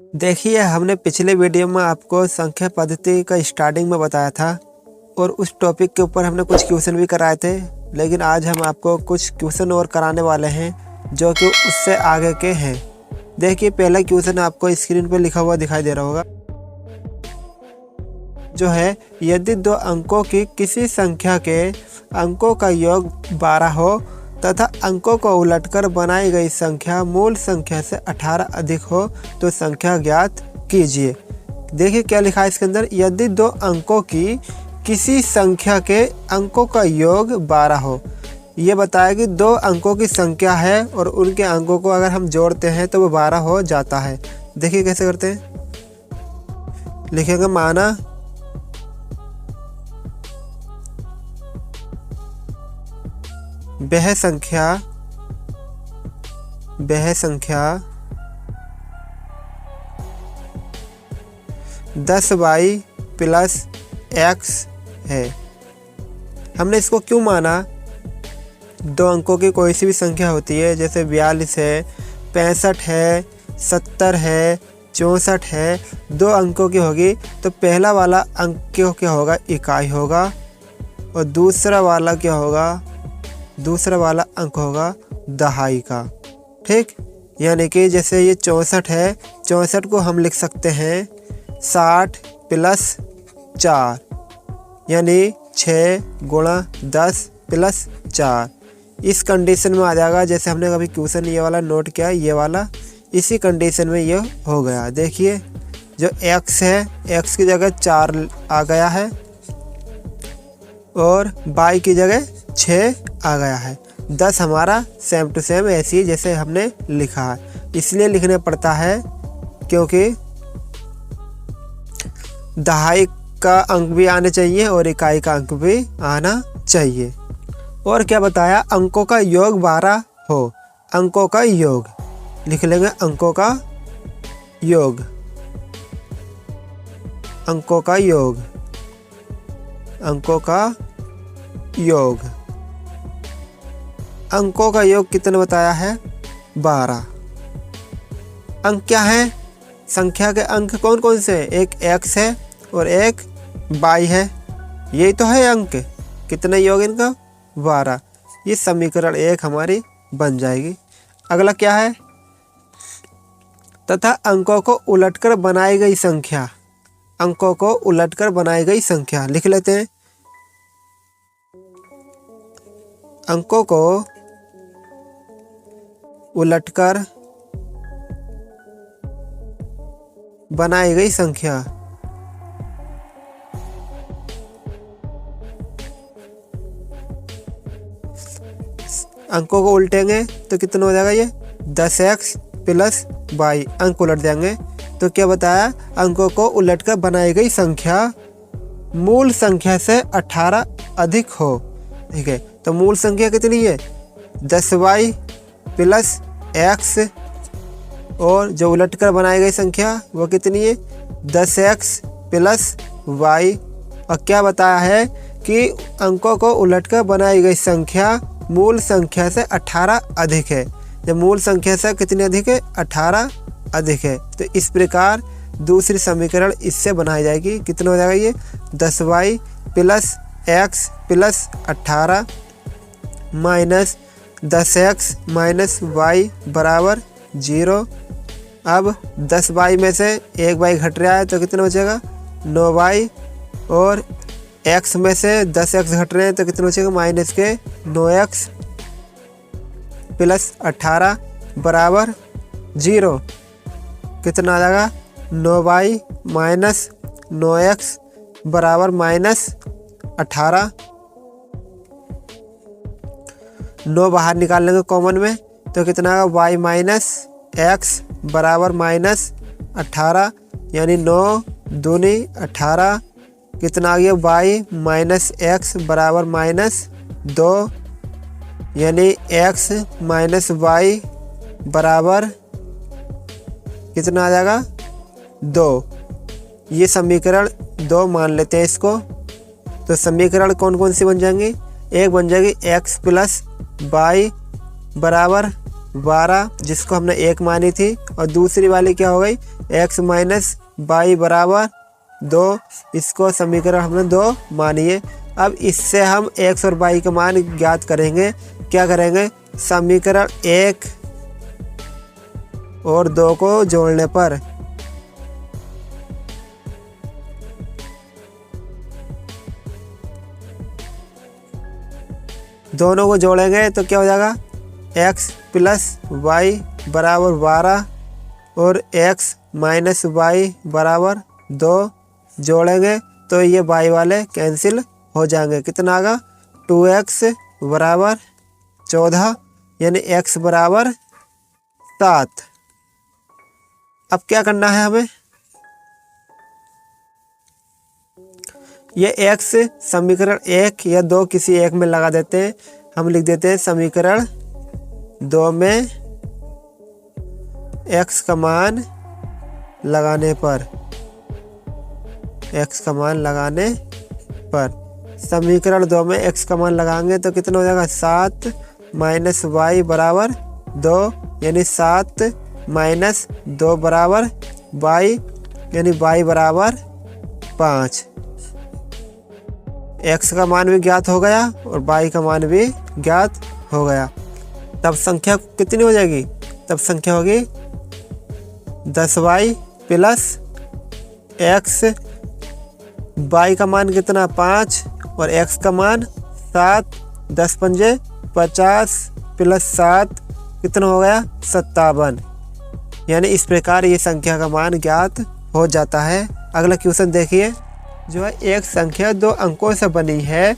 देखिए, हमने पिछले वीडियो में आपको संख्या पद्धति का स्टार्टिंग में बताया था और उस टॉपिक के ऊपर हमने कुछ क्वेश्चन भी कराए थे। लेकिन आज हम आपको कुछ क्वेश्चन और कराने वाले हैं जो कि उससे आगे के हैं। देखिए, पहला क्वेश्चन आपको स्क्रीन पर लिखा हुआ दिखाई दे रहा होगा, जो है यदि दो अंकों की किसी संख्या के अंकों का योग 12 हो तथा अंकों को उलटकर बनाई गई संख्या मूल संख्या से 18 अधिक हो तो संख्या ज्ञात कीजिए। देखिए क्या लिखा है इसके अंदर, यदि दो अंकों की किसी संख्या के अंकों का योग 12 हो। ये बताया कि दो अंकों की संख्या है और उनके अंकों को अगर हम जोड़ते हैं तो वो 12 हो जाता है। देखिए कैसे करते हैं, लिखेंगे माना वह संख्या 10y प्लस x है। हमने इसको क्यों माना? दो अंकों की कोई सी भी संख्या होती है, जैसे 42 है, 65 है, 70 है, 64 है, दो अंकों की होगी तो पहला वाला अंक क्या होगा, इकाई होगा, और दूसरा वाला अंक होगा दहाई का। ठीक, यानी कि जैसे ये 64 है, 64 को हम लिख सकते हैं 60 प्लस 4 यानी 6 गुणा 10 प्लस 4। इस कंडीशन में आ जाएगा। जैसे हमने कभी क्वेश्चन ये वाला नोट किया, ये वाला इसी कंडीशन में ये हो गया। देखिए जो x है, x की जगह 4 आ गया है और y की जगह 6 आ गया है। 10 हमारा सेम टू सेम ऐसी ही जैसे हमने लिखा है, इसलिए लिखने पड़ता है क्योंकि दहाई का अंक भी आने चाहिए और इकाई का अंक भी आना चाहिए। और क्या बताया, अंकों का योग 12 हो। अंकों का योग लिख लेंगे, अंकों का योग, अंकों का योग, अंकों का योग। अंकों का योग कितना बताया है, 12। अंक क्या है, संख्या के अंक कौन कौन से, एक x है और एक y है, यही तो है अंक। कितना योग इनका, 12। ये समीकरण 1 हमारी बन जाएगी। अगला क्या है, तथा अंकों को उलटकर बनाई गई संख्या, अंकों को उलटकर बनाई गई संख्या लिख लेते हैं। अंकों को उलटकर बनाई गई संख्या, अंकों को उल्टेंगे तो कितना हो जाएगा, ये 10x प्लस y। अंक उलट देंगे तो क्या बताया, अंकों को उलटकर बनाई गई संख्या मूल संख्या से 18 अधिक हो। ठीक है, तो मूल संख्या कितनी है, 10y प्लस x, और जो उलटकर बनाई गई संख्या वो कितनी है, 10x प्लस y। और क्या बताया है कि अंकों को उलटकर बनाई गई संख्या मूल संख्या से 18 अधिक है। जब मूल संख्या से कितनी अधिक है, 18 अधिक है। तो इस प्रकार दूसरी समीकरण इससे बनाई जाएगी। कितना हो जाएगा ये, 10y plus x plus 18 minus 10x minus y बराबर 0। अब 10y में से 1y घट रहा है तो कितना बचेगा, 9y, और x में से 10x घट रहे हैं तो कितना बचेगा, माइनस के 9x प्लस 18 बराबर 0। कितना आ जाएगा, 9y माइनस 9x बराबर माइनस 18। 9 बाहर निकाल लेंगे कॉमन में तो कितना आएगा, y माइनस x बराबर माइनस 18, यानी 9 दूनी 18। कितना आ गया, y माइनस x बराबर माइनस 2, यानी x माइनस y बराबर कितना आ जाएगा, 2। ये समीकरण 2 मान लेते हैं इसको। तो समीकरण कौन कौन सी बन जाएंगी, एक बन जाएगी x प्लस y बराबर 12 जिसको हमने 1 मानी थी, और दूसरी वाली क्या हो गई x माइनस वाई बराबर 2, इसको समीकरण हमने 2 मानी है। अब इससे हम x और y का मान ज्ञात करेंगे। क्या करेंगे, समीकरण 1 और 2 को जोड़ने पर दोनों को जोड़ेंगे तो क्या हो जाएगा, x प्लस वाई बराबर 12 और x माइनस वाई बराबर 2 जोड़ेंगे तो ये y वाले कैंसिल हो जाएंगे। कितना आगा, 2x बराबर 14 यानी x बराबर 7। अब क्या करना है हमें, ये x समीकरण 1 या 2 किसी एक में लगा देते हैं। हम लिख देते हैं समीकरण 2 में x का मान लगाने पर, x का मान लगाने पर समीकरण 2 में x का मान लगाएंगे तो कितना हो जाएगा, 7 माइनस वाई बराबर 2 यानी 7 माइनस 2 बराबर y यानी y बराबर 5। x का मान भी ज्ञात हो गया और y का मान भी ज्ञात हो गया। तब संख्या कितनी हो जाएगी, तब संख्या होगी 10y प्लस x, y का मान कितना 5 और x का मान 7, 10 पंजे 50 प्लस 7 कितना हो गया 57। यानी इस प्रकार ये संख्या का मान ज्ञात हो जाता है। अगला क्वेश्चन देखिए, जो है एक संख्या 2 अंकों से बनी है,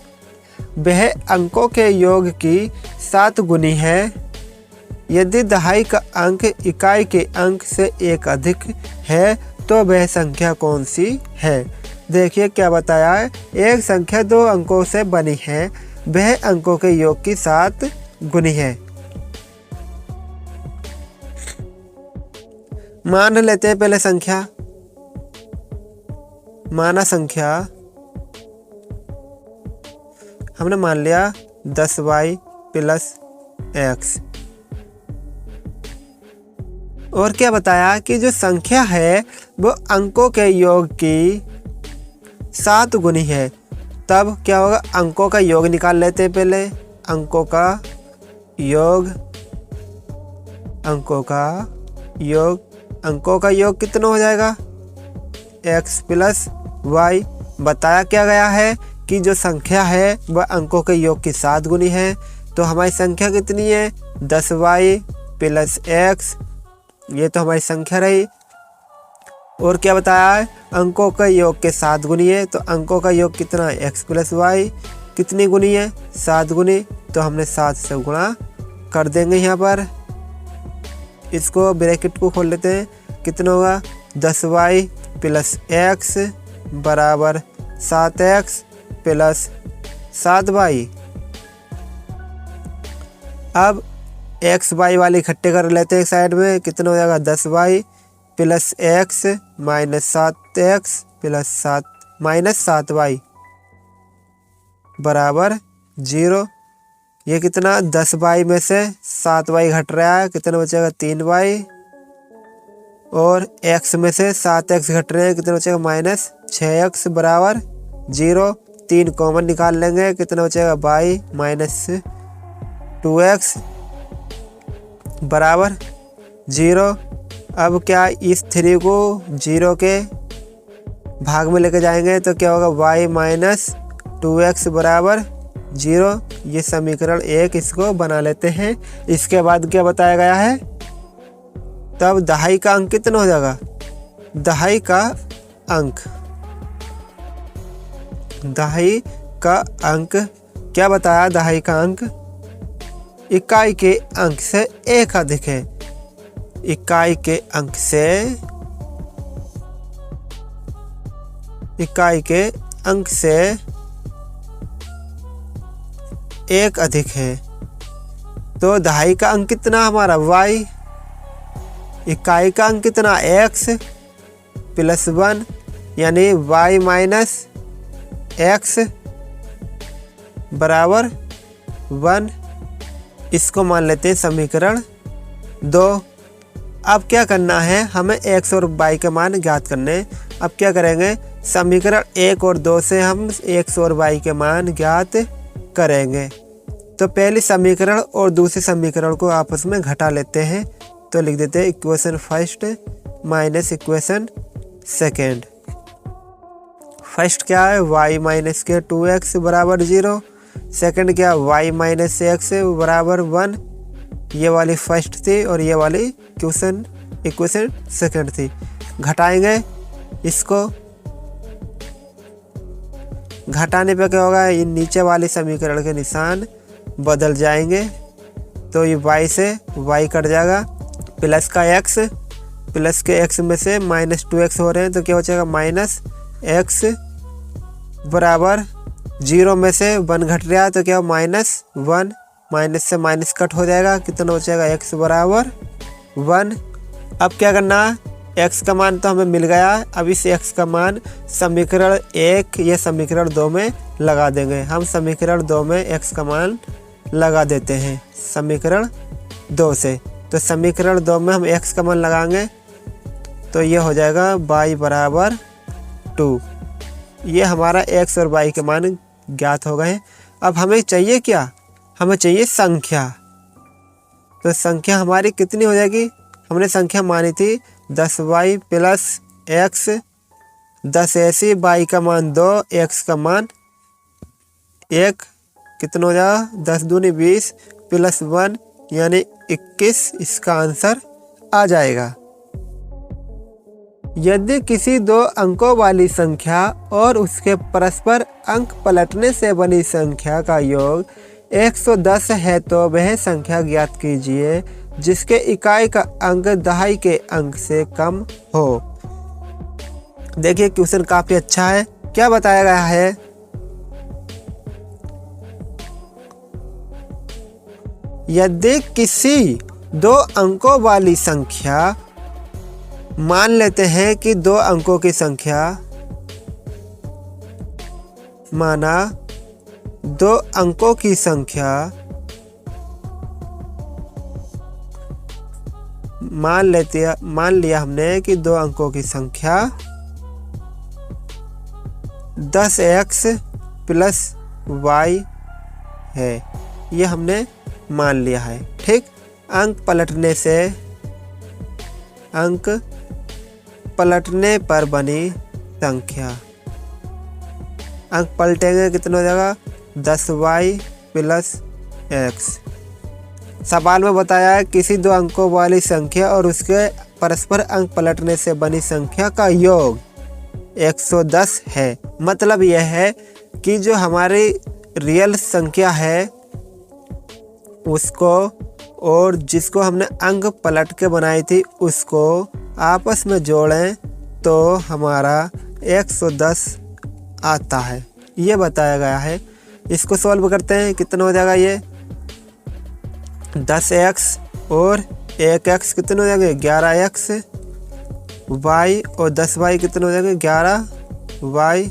वह अंकों के योग की 7 गुनी है। यदि दहाई का अंक इकाई के अंक से एक अधिक है तो वह संख्या कौन सी है। देखिए क्या बताया है, एक संख्या 2 अंकों से बनी है, वह अंकों के योग की 7 गुनी है। मान लेते हैं पहले संख्या, माना संख्या हमने मान लिया 10y प्लस x, और क्या बताया कि जो संख्या है वो अंकों के योग की 7 गुनी है। तब क्या होगा, अंकों का योग निकाल लेते हैं पहले। अंकों का योग, अंकों का योग, अंकों का योग कितना हो जाएगा, x प्लस y। बताया क्या गया है कि जो संख्या है वह अंकों के योग की 7 गुनी है। तो हमारी संख्या कितनी है, 10y प्लस x, ये तो हमारी संख्या रही। और क्या बताया है, अंकों का योग के 7 गुनी है। तो अंकों का योग कितना है, x प्लस y, कितनी गुनी है 7 गुनी। तो हमने 7 से गुणा कर देंगे यहाँ पर। इसको ब्रैकेट को खोल लेते हैं, कितना होगा 10y प्लस x बराबर 7x प्लस 7y। अब x y वाले इकट्ठे कर लेते हैं एक साइड में, कितना हो जाएगा 10y plus x minus 7x plus 7 minus 7y बराबर 0। ये कितना 10y में से 7y घट रहा है, कितना बचेगा 3y, और x में से 7x घट रहे हैं, कितना बचेगा माइनस 6x बराबर 0। 3 कॉमन निकाल लेंगे, कितना बचेगा y माइनस 2x बराबर 0। अब क्या इस 3 को 0 के भाग में लेके जाएंगे तो क्या होगा y माइनस 2x बराबर 0। ये समीकरण 1 इसको बना लेते हैं। इसके बाद क्या बताया गया है, तब दहाई का अंक कितना हो जाएगा, दहाई का अंक, दहाई का अंक क्या बताया, दहाई का अंक इकाई के अंक से एक अधिक है। इकाई के अंक से, इकाई के अंक से एक अधिक है। तो दहाई का अंक कितना हमारा y, इकाई का अंक कितना x प्लस 1 यानी y माइनस x बराबर 1। इसको मान लेते हैं समीकरण 2। अब क्या करना है, हमें x और y के मान ज्ञात करने। अब क्या करेंगे, समीकरण 1 और 2 से हम x और y के मान ज्ञात करेंगे। तो पहली समीकरण और दूसरे समीकरण को आपस में घटा लेते हैं। तो लिख देते हैं equation first minus equation second. First क्या है, y माइनस के 2x बराबर 0। सेकेंड क्या, y माइनस x बराबर 1। ये वाली फर्स्ट थी और ये वाली इक्वेशन सेकेंड थी। घटाएंगे इसको, घटाने पे क्या होगा, ये नीचे वाली समीकरण के निशान बदल जाएंगे। तो ये y से y कट जाएगा, प्लस का x, प्लस के x में से माइनस 2x हो रहे हैं तो क्या हो जाएगा, माइनस x बराबर 0 में से 1 घट रहा है तो क्या, -1। माइनस से माइनस कट हो जाएगा, कितना हो जाएगा, x बराबर 1। अब क्या करना है, x का मान तो हमें मिल गया। अब इस x का मान समीकरण 1 या समीकरण 2 में लगा देंगे। हम समीकरण 2 में x का मान लगा देते हैं समीकरण 2 से। तो समीकरण 2 में हम x का मान लगाएंगे तो ये हो जाएगा y बराबर 2। ये हमारा x और y के मान ज्ञात हो गए हैं। अब हमें चाहिए क्या, हमें चाहिए संख्या। तो संख्या हमारी कितनी हो जाएगी, हमने संख्या मानी थी 10y प्लस x, 10 ऐसी, y का मान 2, x का मान 1, कितना हो जाएगा, 10 दूनी 20 प्लस 1 यानी 21। इसका आंसर आ जाएगा। यदि किसी 2 अंकों वाली संख्या और उसके परस्पर अंक पलटने से बनी संख्या का योग 110 है तो वह संख्या ज्ञात कीजिए जिसके इकाई का अंक दहाई के अंक से कम हो। देखिए क्वेश्चन काफी अच्छा है। क्या बताया गया है, यदि किसी 2 अंकों वाली संख्या, मान लेते हैं कि 2 अंकों की संख्या, माना 2 अंकों की संख्या, मान लिया हमने कि 2 अंकों की संख्या 10x प्लस y है। ये हमने मान लिया है, ठीक। अंक पलटने पर बनी संख्या, अंक पलटेंगे कितना हो जाएगा, 10y प्लस x। सवाल में बताया है किसी 2 अंकों वाली संख्या और उसके परस्पर अंक पलटने से बनी संख्या का योग 110 है। मतलब यह है कि जो हमारी रियल संख्या है उसको और जिसको हमने अंक पलट के बनाई थी उसको आपस में जोड़ें तो हमारा 110 आता है, ये बताया गया है। इसको सॉल्व करते हैं, कितना हो जाएगा, ये 10x और 1x कितना हो जाएगा, 11x, y और 10y कितना हो जाएगा, 11y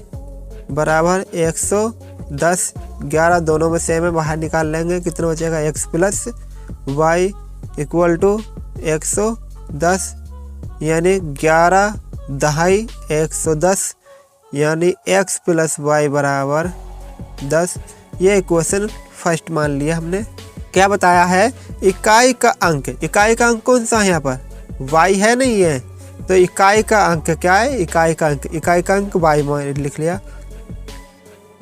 बराबर 110। 11 दोनों में सेम है, बाहर निकाल लेंगे, कितना हो जाएगा, x plus y equal to 110 यानी 11 दहाई 110 यानी x प्लस y बराबर 10। ये इक्वेशन फर्स्ट मान लिया हमने। क्या बताया है, इकाई का अंक कौन सा है, यहाँ पर y है, नहीं है, तो इकाई का अंक क्या है, इकाई का अंक y लिख लिया।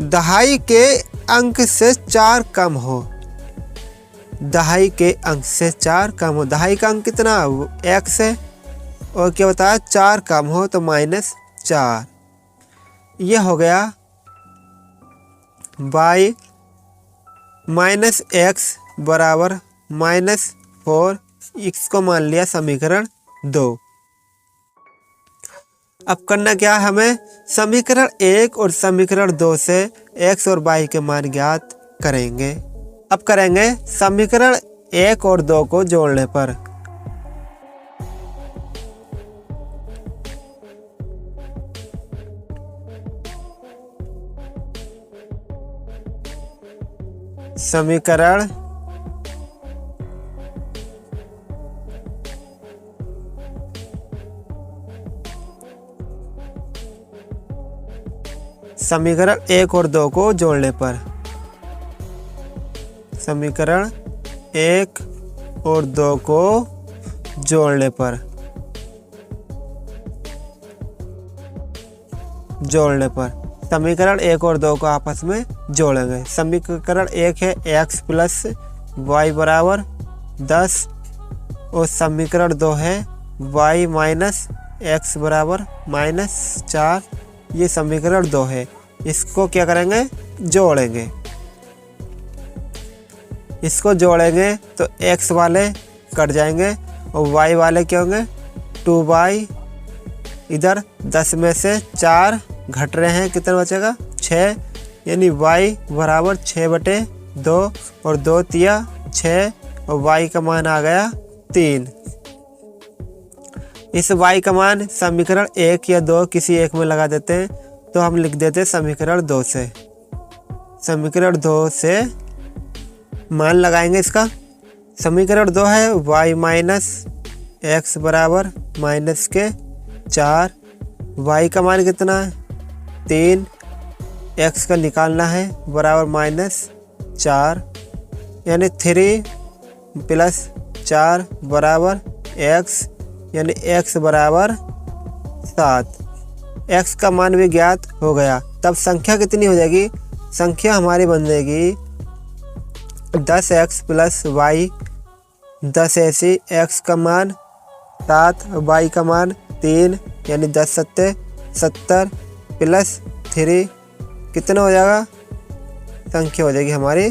दहाई के अंक से 4 कम हो, दहाई के अंक से 4 कम हो, दहाई का अंक कितना, x है, और क्या बताया, 4 कम हो तो -4। ये हो गया y माइनस x बराबर -4। इसको मान लिया समीकरण 2। अब करना क्या है, हमें समीकरण 1 और समीकरण 2 से x और y के मान ज्ञात करेंगे। अब करेंगे समीकरण 1 और 2 को जोड़ने पर। समीकरण समीकरण 1 और 2 को जोड़ने पर, समीकरण 1 और 2 को जोड़ने पर, समीकरण 1 और 2 को आपस में जोड़ेंगे। समीकरण 1 है x प्लस वाई बराबर 10 और समीकरण 2 है y माइनस एक्स बराबर -4। ये समीकरण 2 है। इसको क्या करेंगे, जोड़ेंगे। इसको जोड़ेंगे तो x वाले कट जाएंगे और y वाले क्या होंगे, 2y। इधर 10 में से 4 घट रहे हैं, कितना बचेगा, 6, यानी y बराबर 6/2 और 2 तिया 6 और y का मान आ गया 3। इस y का मान समीकरण 1 या 2 किसी एक में लगा देते हैं, तो हम लिख देते हैं समीकरण 2 से। समीकरण 2 से मान लगाएंगे इसका। समीकरण 2 है y माइनस एक्स बराबर -4। y का मान कितना है, 3, x का निकालना है बराबर -4, यानी 3 + 4 बराबर x, यानी x बराबर 7। x का मान भी ज्ञात हो गया। तब संख्या कितनी हो जाएगी, संख्या हमारी बन जाएगी 10x + y, 10 ऐसी, x का मान 7, y का मान 3, यानी 10 × 70 + 3 कितना हो जाएगा, संख्या हो जाएगी हमारी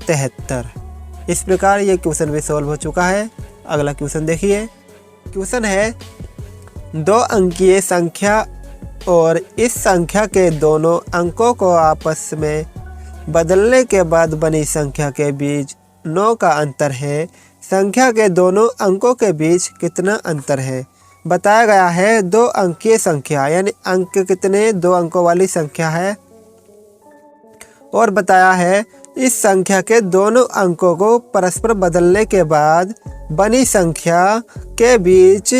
73। इस प्रकार ये क्वेश्चन भी सॉल्व हो चुका है। अगला क्वेश्चन देखिए। क्वेश्चन है 2 अंकीय संख्या और इस संख्या के दोनों अंकों को आपस में बदलने के बाद बनी संख्या के बीच 9 का अंतर है। संख्या के दोनों अंकों के बीच कितना अंतर है। बताया गया है 2 अंकीय संख्या, यानी अंक कितने, 2 अंकों वाली संख्या है, और बताया है इस संख्या के दोनों अंकों को परस्पर बदलने के बाद बनी संख्या के बीच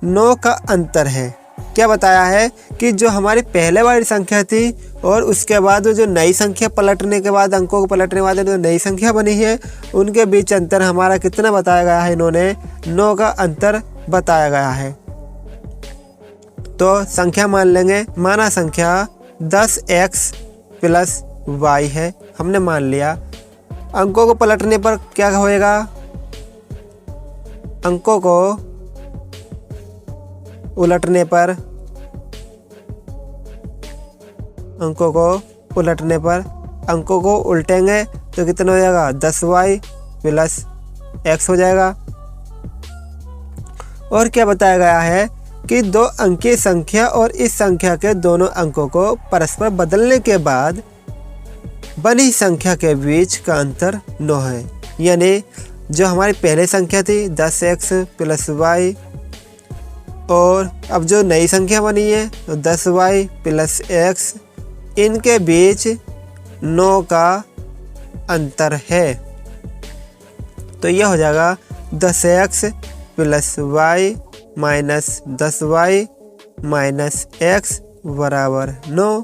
9 का अंतर है। क्या बताया है कि जो हमारी पहले वाली संख्या थी और उसके बाद जो नई संख्या पलटने के बाद, अंकों को पलटने के बाद जो नई संख्या बनी है, उनके बीच अंतर हमारा कितना बताया गया है, इन्होंने 9 का अंतर बताया गया है। तो संख्या मान लेंगे। माना संख्या 10x + y है, हमने मान लिया। अंकों को पलटने पर क्या होएगा, अंकों को उलटने पर, अंकों को उल्टेंगे तो कितना हो जाएगा, 10y + x हो जाएगा। और क्या बताया गया है कि 2 अंकीय संख्या और इस संख्या के दोनों अंकों को परस्पर बदलने के बाद बनी संख्या के बीच का अंतर 9 है। यानी जो हमारी पहले संख्या थी 10x + y, और अब जो नई संख्या बनी है तो 10y + x, इनके बीच 9 का अंतर है। तो यह हो जाएगा 10x + y - 10y - x बराबर 9।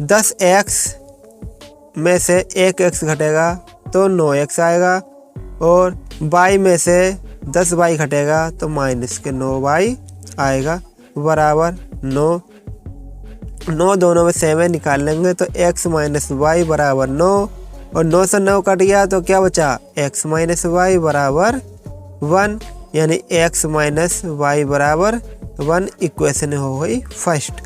10x में से 1x घटेगा तो 9x आएगा, और y में से 10y घटेगा तो -9y आएगा बराबर 9। 9 दोनों में से में निकाल लेंगे तो x - y बराबर 9, और 9 से 9 कट गया तो क्या बचा, x - y बराबर 1, यानी x - y बराबर 1 इक्वेशन हो गई फर्स्ट।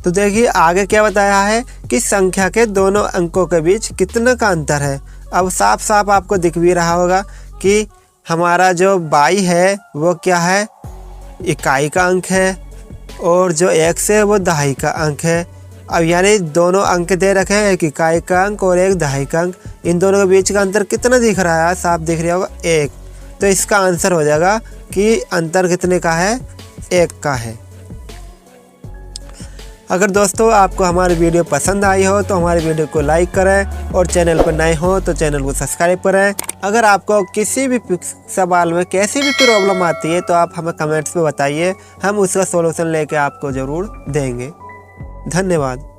तो देखिए आगे क्या बताया है कि संख्या के दोनों अंकों के बीच कितना का अंतर है। अब साफ साफ आपको दिख भी रहा होगा कि हमारा जो y है वो क्या है, इकाई का अंक है, और जो x है वो दहाई का अंक है। अब यानी दोनों अंक दे रखे हैं, एक इकाई का अंक और एक दहाई का अंक। इन दोनों के बीच का अंतर कितना दिख रहा है, साफ दिख रहा होगा 1। तो इसका आंसर हो जाएगा कि अंतर कितने का है, 1 का है। अगर दोस्तों आपको हमारी वीडियो पसंद आई हो तो हमारी वीडियो को लाइक करें और चैनल पर नए हो तो चैनल को सब्सक्राइब करें। अगर आपको किसी भी सवाल में कैसी भी प्रॉब्लम आती है तो आप हमें कमेंट्स में बताइए, हम उसका सॉल्यूशन लेके आपको ज़रूर देंगे। धन्यवाद।